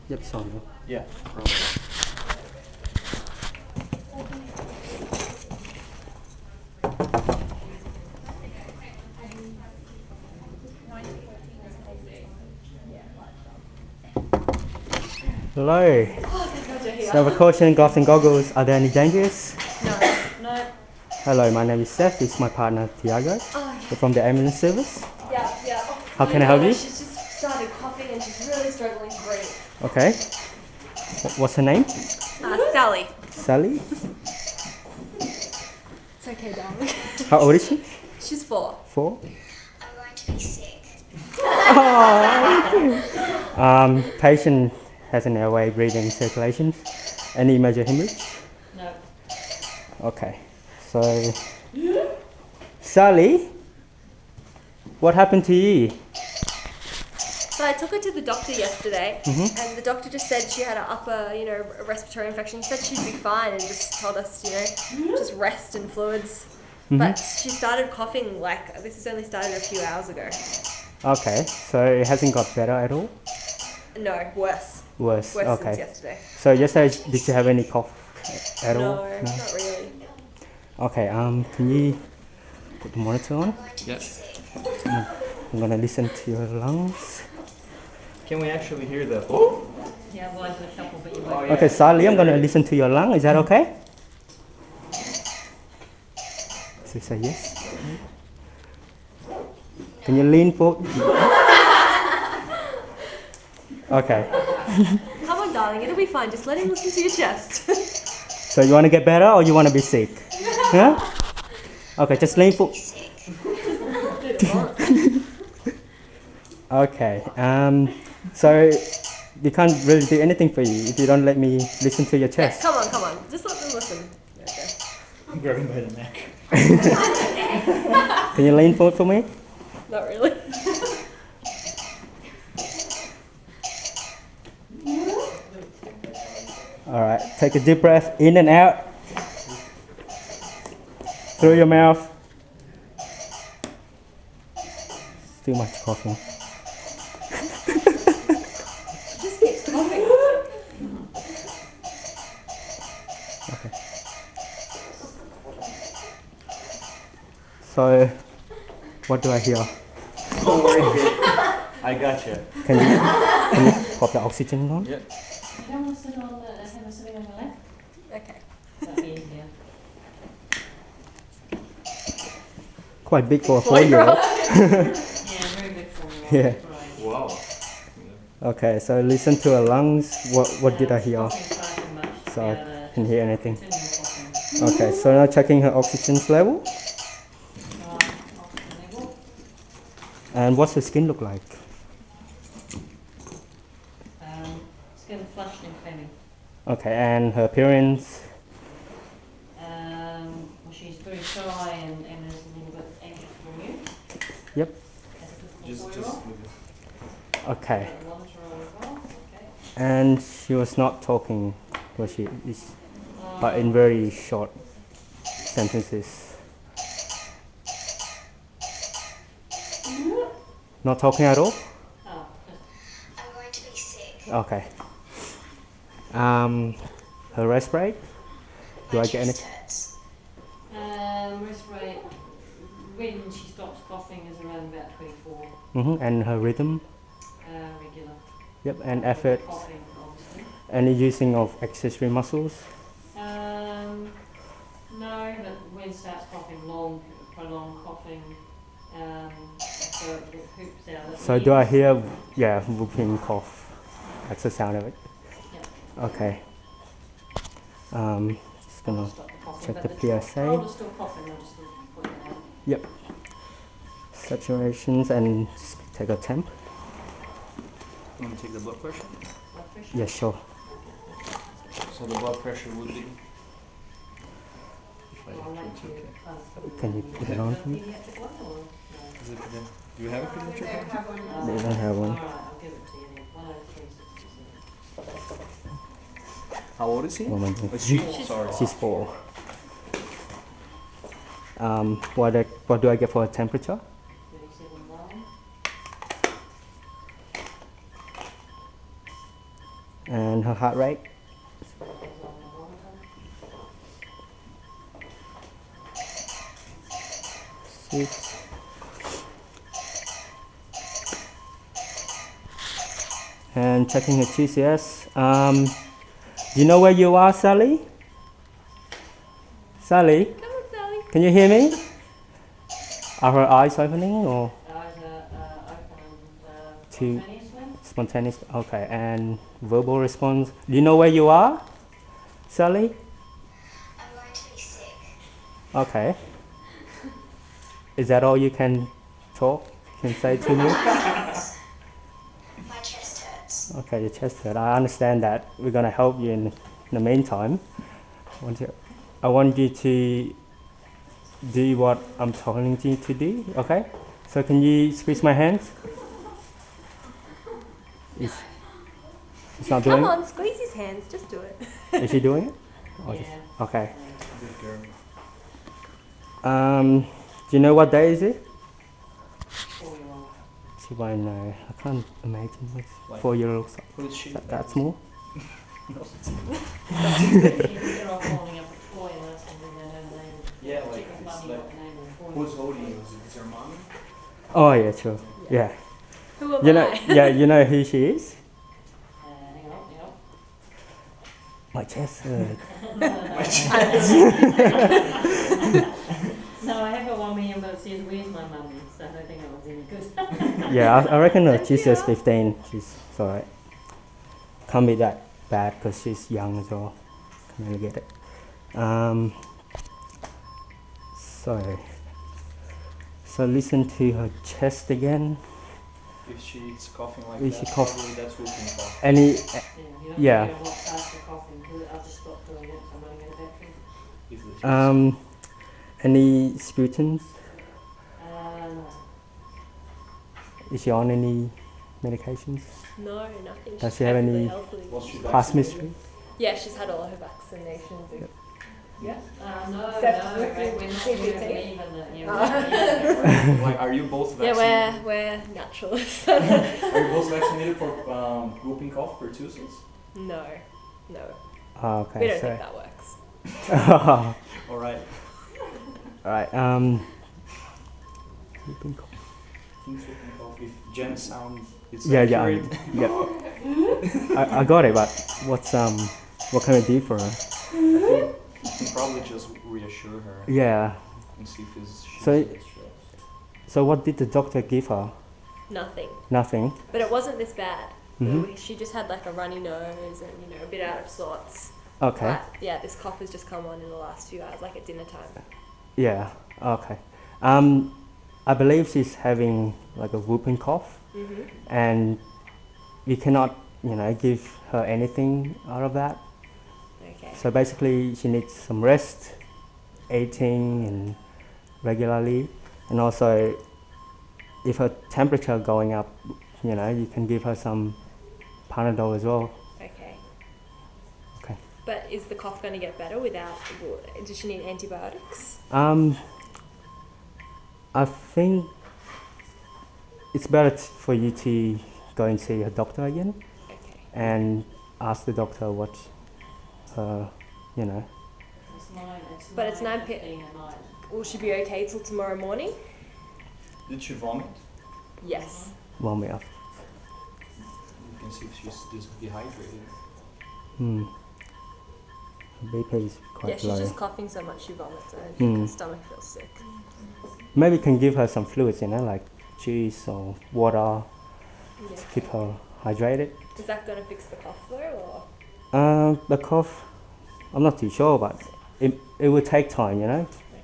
Yep, it's on. Yeah. Hello. So, a caution, gloves and goggles. Are there any dangers? No. Hello, my name is Seth. This is my partner Tiago. We're from the ambulance service. Yeah. How can I help you? She's just started coughing and she's really struggling to breathe. Okay. What's her name? Sally. Sally. It's okay, darling. How old is she? She's 4. 4. I'm going to be sick. Patient has an airway, breathing, circulation. Any major hemorrhage? No. Okay. So, Sally, what happened to you? So I took her to the doctor yesterday, and the doctor just said she had an upper, respiratory infection. Said she'd be fine, and just told us, just rest and fluids. But she started coughing this has only started a few hours ago. Okay, so it hasn't got better at all? No, worse. Worse, Worse okay. since yesterday. So yesterday, did you have any cough at all? No, not really. Okay, can you put the monitor on? Yes. I'm gonna listen to your lungs. Can we actually hear the? Yeah, well, I did a couple, but you won't. Oh, yeah. Okay, Sally, I'm gonna listen to your lung. Is that okay? So say yes. Can you lean forward? Okay. Come on, darling, it'll be fine. Just let him listen to your chest. So you want to get better or you want to be sick? Huh? Okay, just lean forward. Okay. So we can't really do anything for you if you don't let me listen to your chest. Come on. Just let them listen. Okay. I'm grabbing by the neck. Can you lean forward for me? Not really. All right. Take a deep breath in and out. Through your mouth. It's too much coughing. Just keep coughing. Okay. So, what do I hear? Don't worry. I gotcha. Can you pop the oxygen on? Yeah. You don't want to sit on have her sitting on your lap? Okay. That'd be easier. Quite big for a 4-year-old. Yeah, very big for me. Yeah. Right. Wow. Okay, so listen to her lungs. What did I hear? Coughing far too much. So I Yeah, didn't hear anything. continue coughing. Okay, so now checking her oxygen level. Oxygen level. And what's her skin look like? Skin flushed and clammy. Okay, and her appearance? Well, she's very shy and is a little bit anxious for you. Yep. As a Just. typical 4-year-old. Okay. Monitor her as well. Okay. And she was not talking, was she? But in very short sentences. Not talking at all? Oh, I'm going to be sick. Okay. Her rest rate? Do I get any? Chest hurts. rest rate when she stops coughing is around about 24. And her rhythm? Regular. Yep, and effort? Coughing, obviously. Any using of accessory muscles? No, but when it starts coughing, prolonged coughing, so it hoops out. So do I hear, whooping cough? That's the sound of it. Yep. Okay. Just gonna Stop the coughing, check but the PSA. child is still coughing, I'll just put that out. Yep. Saturations and just take a temp. Want to take the blood pressure? Blood pressure? Yeah, sure. So the blood pressure would be. I'll let you, Can you put it on for me? pediatric one or no? Is it for do you have a pediatric one? They don't have one. Alright, I'll give it to you then. 103.67. How old is he? Moment. Oh, she? Sorry. She's 4. What do I get for her temperature? 37.9. And her heart rate. Six. And checking her GCS. Do you know where you are, Sally? Sally, Come on, Sally. can you hear me? Are her eyes opening or Eyes are open To- spontaneously. spontaneous? Okay, and verbal response. Do you know where you are, Sally? I'm going to be sick. Okay. Is that all you can say to me? My chest hurts. Okay, your chest hurt. I understand that. We're gonna help you in the meantime. I want you to do what I'm telling you to do. Okay? So can you squeeze my hands? It's not doing Come on, squeeze his hands. Just do it. it? Is she doing it? Or Yeah. okay. Good girl. Do you know what day is it? 4-year-old. She won't know. I can't imagine what Like- 4-year-old What is she? that small. No. They're all holding up a toy and that's something they don't name. Yeah, like, Chicken it's bunny like, got the name of the toy. who's holding you? Is it your mommy? Oh yeah, sure. Yeah. Who am You know, I? yeah, you know who she is? Hang on. My chest hurt. No, I have got 1 million, but it says, where's my mummy? So I don't think that was any good. Yeah, I reckon she's Yeah. just 15. She's alright. Can't be that bad because she's young as well. Can really get it. So listen to her chest again. If she's coughing like If that, she cough- probably that's whooping cough. Any, Yeah, you don't Yeah. know what starts the coughing, because I'll just stop doing it, so I'm running out of battery. If the any sputums? No. Is she on any medications? No, nothing. Does She's she have perfectly any- healthy. was she Past vaccinated? history? Yeah, she's had all her vaccinations. Yeah. No, Except no, with we're the not CBT. believe in it. Yeah, Like, are you both Yeah, vaccinated? we're naturalists. Are you both vaccinated for whooping cough, pertussis? No, no. Oh, We okay, don't so. think that works. All right. Alright, whooping cough. Whooping cough. If Jen sound it's Yeah, accurate, I got it, but what can I do for her? you can probably just reassure her Yeah. and see if she's So- stressed. So what did the doctor give her? Nothing. Nothing. But it wasn't this bad. Mhm. She just had like a runny nose and, a bit out of sorts. Okay. But yeah, this cough has just come on in the last few hours, like at dinner time. Yeah. Okay. I believe she's having like a whooping cough, Mm-hmm. and we cannot, give her anything out of that. Okay. So basically, she needs some rest, eating, and regularly, and also, if her temperature going up, you can give her some Panadol as well. Okay. Okay. But is the cough going to get better without? Does she need antibiotics? I think it's better for you to go and see a doctor again Okay. and ask the doctor what, It's 9, But it's 9 15 at night. Will she be okay till tomorrow morning? Did she vomit? Yes. warm me up. You can see if she's just dehydrated. Hmm. Her BP is quite Yeah, she's low. just coughing so much she vomits and Hmm. her stomach feels sick. Maybe you can give her some fluids, like juice or water Yeah. to keep her hydrated. Is that going to fix the cough though, or? The cough, I'm not too sure, but it will take time,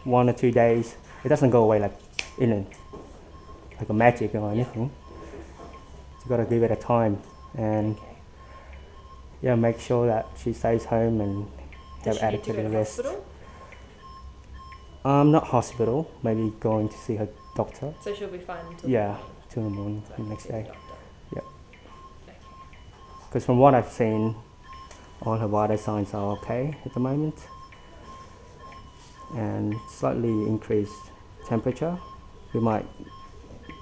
1 or 2 days. It doesn't go away like like a magic or anything. You gotta give it a time, and Okay. make sure that she stays home and Does have she need to adequate go to rest. hospital? Not hospital, maybe going to see her doctor. So she'll be fine until Yeah, the morning. till the morning, So the next see the day. doctor. Yep. Okay. Because from what I've seen, all her vital signs are okay at the moment, and slightly increased temperature. We might,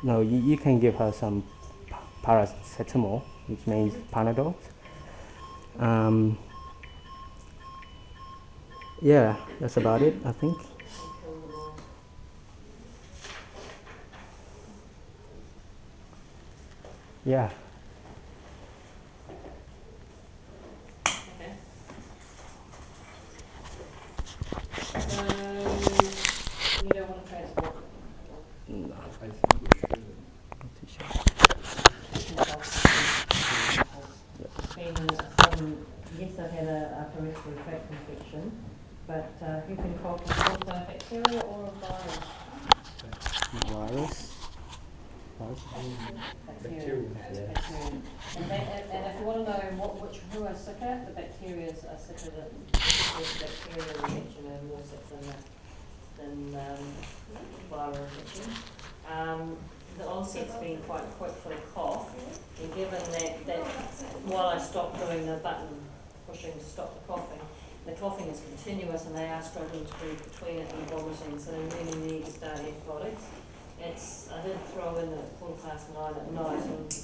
you can give her some paracetamol, which means Panadol, Yeah, that's about it, I think. Yeah. Okay. So you don't want to transport. No, I think we should. not too sure. Yes, I've had a upper respiratory tract infection, but who can cough with also a bacteria or a virus? Virus. Bacteria. Bacteria. And if you want to know who are sicker, the bacteria are sicker than bacterial infection are more sick than viral infection. The onset's been quite quick for the cough, and given that while I stopped doing the button pushing to stop the coughing is continuous, and they are struggling to breathe between it and vomiting, so they really need to start antibiotics. I did throw in the full class 9 at night, and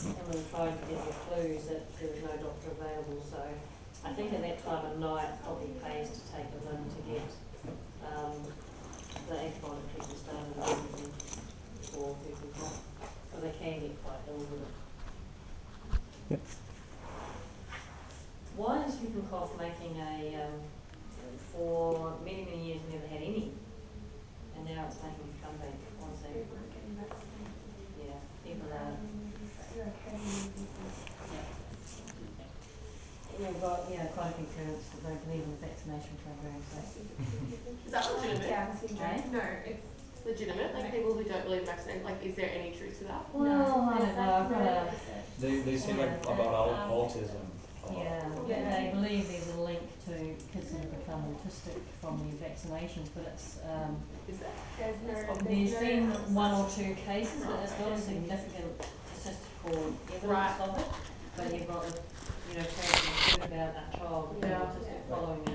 Emily tried to get the clues that there was no doctor available, so I think at that time of night it probably pays to take them in to get the antibiotic treatment started immediately for people cough, because they can get quite ill with it. Yep. Why is whooping cough making for many, many years never had any, and now it's making a comeback? What's that? Yeah, people are. We've got quite a few parents that don't believe in the vaccination program, so. Is that legitimate? Okay. No, it's legitimate. Like people who don't believe vaccinating, like is there any truth to that? Well, I don't know, I've got a, They say like about autism. they believe there's a link to kids that have become autistic from the vaccinations, but it's, Is that? there's been 1 or 2 cases, but there's not a significant statistical evidence of it. But you've got, parents who heard about a child becoming autistic following a